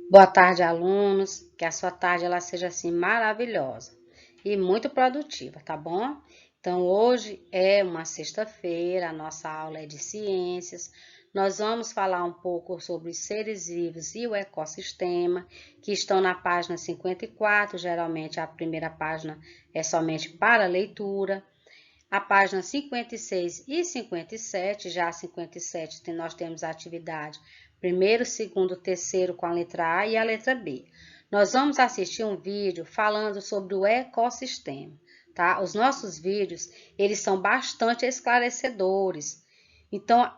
Boa tarde, alunos. Que a sua tarde ela seja assim maravilhosa e muito produtiva, tá bom? Então, hoje é uma sexta-feira, a nossa aula é de ciências. Nós vamos falar um pouco sobre os seres vivos e o ecossistema, que estão na página 54. Geralmente, a primeira página é somente para leitura. A página 56 e 57, já a 57 nós temos a atividade primeiro, segundo, terceiro com a letra A e a letra B. Nós vamos assistir um vídeo falando sobre o ecossistema, tá? Os nossos vídeos, eles são bastante esclarecedores. Então,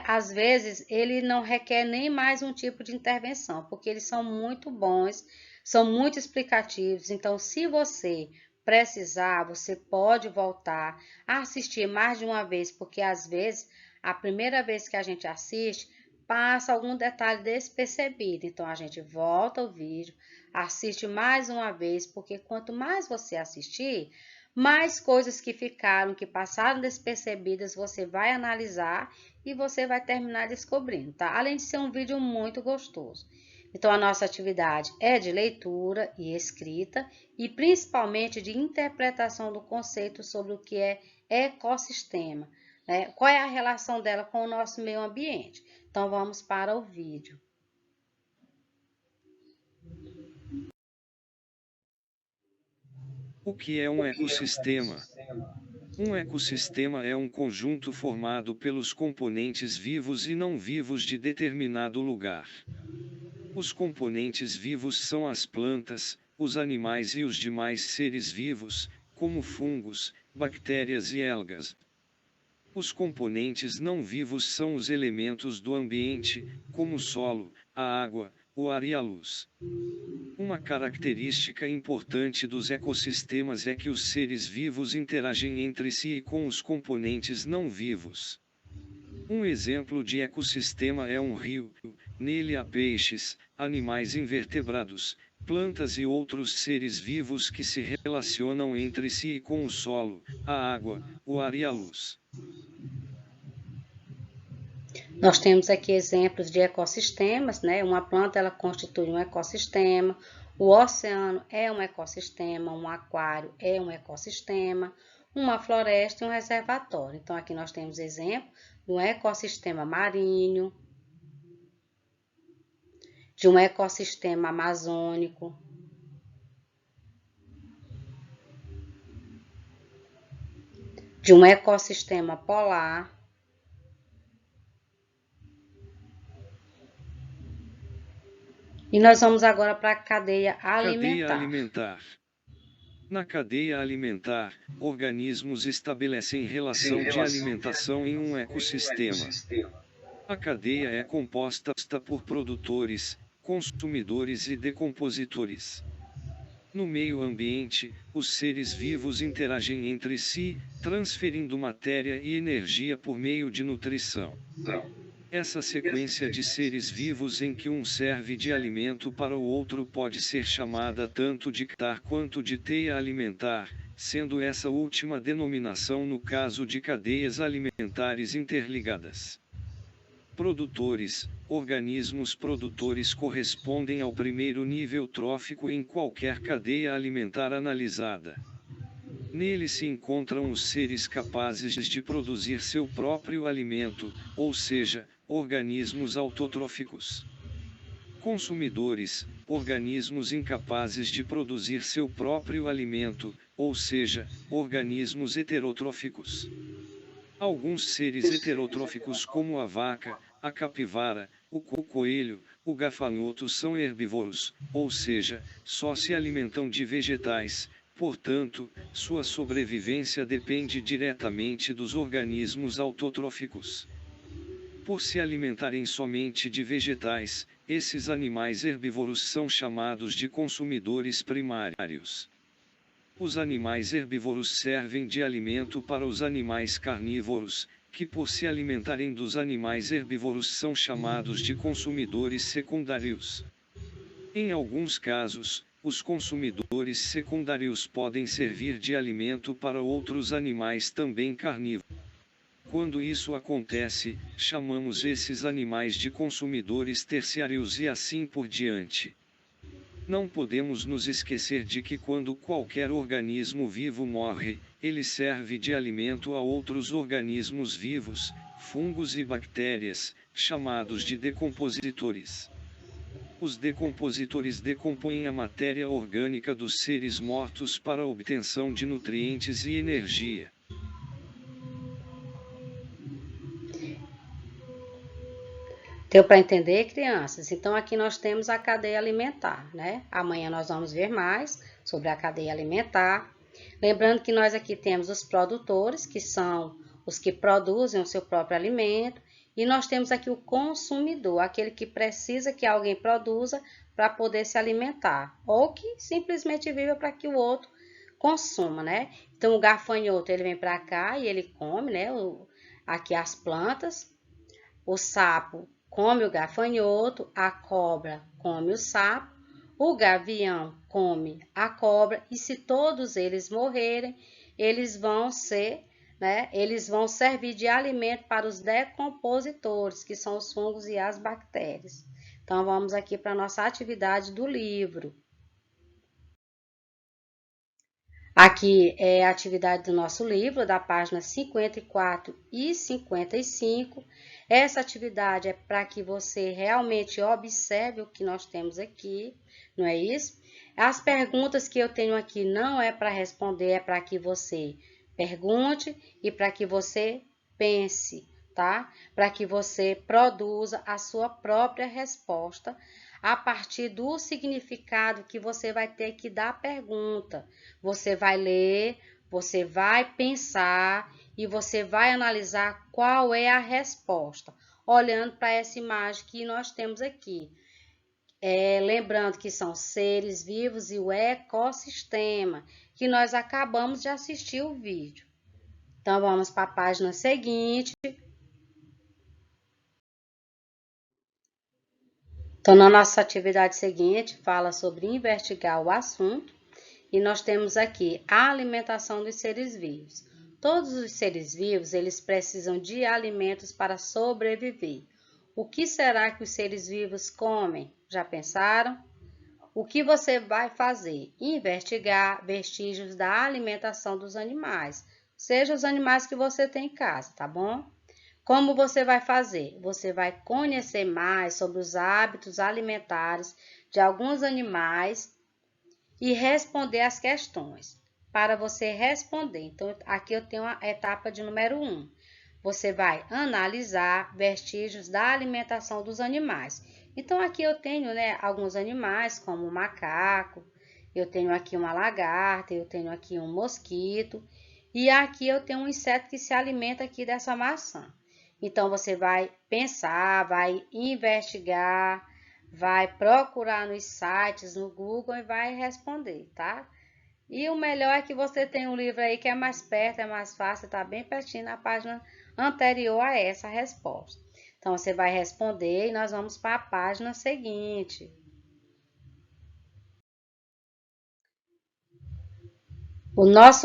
às vezes, ele não requer nem mais um tipo de intervenção, porque eles são muito bons, são muito explicativos. Então, se você precisar, você pode voltar a assistir mais de uma vez, porque às vezes a primeira vez que a gente assiste passa algum detalhe despercebido. Então a gente volta o vídeo, assiste mais uma vez, porque quanto mais você assistir, mais coisas que ficaram, que passaram despercebidas, você vai analisar e você vai terminar descobrindo, tá? Além de ser um vídeo muito gostoso. Então, a nossa atividade é de leitura e escrita e principalmente de interpretação do conceito sobre o que é ecossistema, né? Qual é a relação dela com o nosso meio ambiente? Então, vamos para o vídeo. O que é um ecossistema? Um ecossistema é um conjunto formado pelos componentes vivos e não vivos de determinado lugar. Os componentes vivos são as plantas, os animais e os demais seres vivos, como fungos, bactérias e algas. Os componentes não vivos são os elementos do ambiente, como o solo, a água, o ar e a luz. Uma característica importante dos ecossistemas é que os seres vivos interagem entre si e com os componentes não vivos. Um exemplo de ecossistema é um rio, nele há peixes, animais invertebrados, plantas e outros seres vivos que se relacionam entre si e com o solo, a água, o ar e a luz. Nós temos aqui exemplos de ecossistemas, né? Uma planta ela constitui um ecossistema, o oceano é um ecossistema, um aquário é um ecossistema, uma floresta e um reservatório. Então, aqui nós temos exemplo de um ecossistema marinho, de um ecossistema amazônico, de um ecossistema polar. E nós vamos agora para a cadeia Cadeia alimentar. alimentar. Na cadeia alimentar, organismos estabelecem relação de alimentação em um ecossistema. A cadeia é composta por produtores, consumidores e decompositores. No meio ambiente, os seres vivos interagem entre si, transferindo matéria e energia por meio de nutrição. Essa sequência de seres vivos em que um serve de alimento para o outro pode ser chamada tanto de cadeia quanto de teia alimentar, sendo essa última denominação no caso de cadeias alimentares interligadas. Produtores, organismos produtores correspondem ao primeiro nível trófico em qualquer cadeia alimentar analisada. Nele se encontram os seres capazes de produzir seu próprio alimento, ou seja, organismos autotróficos. Consumidores, organismos incapazes de produzir seu próprio alimento, ou seja, organismos heterotróficos. Alguns seres heterotróficos como a vaca, a capivara, o coelho, o gafanhoto são herbívoros, ou seja, só se alimentam de vegetais, portanto, sua sobrevivência depende diretamente dos organismos autotróficos. Por se alimentarem somente de vegetais, esses animais herbívoros são chamados de consumidores primários. Os animais herbívoros servem de alimento para os animais carnívoros, que por se alimentarem dos animais herbívoros são chamados de consumidores secundários. Em alguns casos, os consumidores secundários podem servir de alimento para outros animais também carnívoros. Quando isso acontece, chamamos esses animais de consumidores terciários e assim por diante. Não podemos nos esquecer de que quando qualquer organismo vivo morre, ele serve de alimento a outros organismos vivos, fungos e bactérias, chamados de decompositores. Os decompositores decompõem a matéria orgânica dos seres mortos para a obtenção de nutrientes e energia. Deu para entender, crianças? Então, aqui nós temos a cadeia alimentar, né? Amanhã nós vamos ver mais sobre a cadeia alimentar. Lembrando que nós aqui temos os produtores, que são os que produzem o seu próprio alimento, e nós temos aqui o consumidor, aquele que precisa que alguém produza para poder se alimentar, ou que simplesmente vive para que o outro consuma, né? Então, o gafanhoto, ele vem para cá e ele come, né? Aqui as plantas. O sapo come o gafanhoto, a cobra come o sapo, o gavião come a cobra, e se todos eles morrerem, eles vão servir de alimento para os decompositores, que são os fungos e as bactérias. Então, vamos aqui para a nossa atividade do livro. Aqui é a atividade do nosso livro, da página 54 e 55. Essa atividade é para que você realmente observe o que nós temos aqui, não é isso? As perguntas que eu tenho aqui não é para responder, é para que você pergunte e para que você pense, tá? Para que você produza a sua própria resposta a partir do significado que você vai ter que dar à pergunta. Você vai ler, você vai pensar e você vai analisar qual é a resposta, olhando para essa imagem que nós temos aqui. Lembrando que são seres vivos e o ecossistema, que nós acabamos de assistir o vídeo. Então, vamos para a página seguinte. Então, na nossa atividade seguinte, fala sobre investigar o assunto. E nós temos aqui a alimentação dos seres vivos. Todos os seres vivos, eles precisam de alimentos para sobreviver. O que será que os seres vivos comem? Já pensaram? O que você vai fazer? Investigar vestígios da alimentação dos animais, seja os animais que você tem em casa, tá bom? Como você vai fazer? Você vai conhecer mais sobre os hábitos alimentares de alguns animais e responder as questões. Para você responder, então aqui eu tenho a etapa de número 1. Você vai analisar vestígios da alimentação dos animais. Então aqui eu tenho, alguns animais, como o macaco, eu tenho aqui uma lagarta, eu tenho aqui um mosquito, e aqui eu tenho um inseto que se alimenta aqui dessa maçã. Então você vai pensar, vai investigar, vai procurar nos sites, no Google e vai responder, tá? E o melhor é que você tem um livro aí que é mais perto, é mais fácil, tá bem pertinho na página anterior a essa resposta. Então, você vai responder e nós vamos para a página seguinte.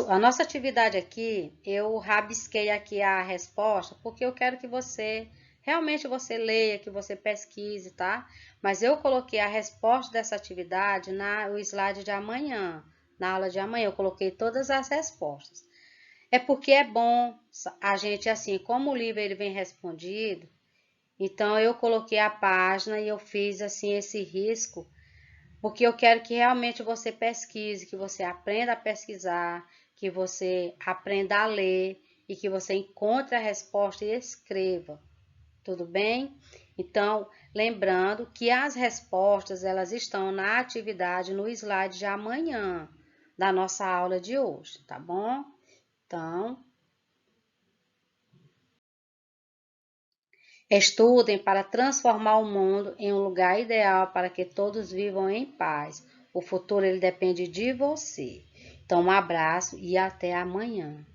A nossa atividade aqui, eu rabisquei aqui a resposta, porque eu quero que realmente você leia, que você pesquise, tá? Mas eu coloquei a resposta dessa atividade no slide de amanhã, na aula de amanhã, eu coloquei todas as respostas. É porque é bom a gente, assim, como o livro ele vem respondido, então eu coloquei a página e eu fiz, assim, esse risco, porque eu quero que realmente você pesquise, que você aprenda a pesquisar, que você aprenda a ler e que você encontre a resposta e escreva. Tudo bem? Então, lembrando que as respostas elas estão na atividade no slide de amanhã da nossa aula de hoje, tá bom? Então, estudem para transformar o mundo em um lugar ideal para que todos vivam em paz. O futuro ele depende de você. Então, um abraço e até amanhã.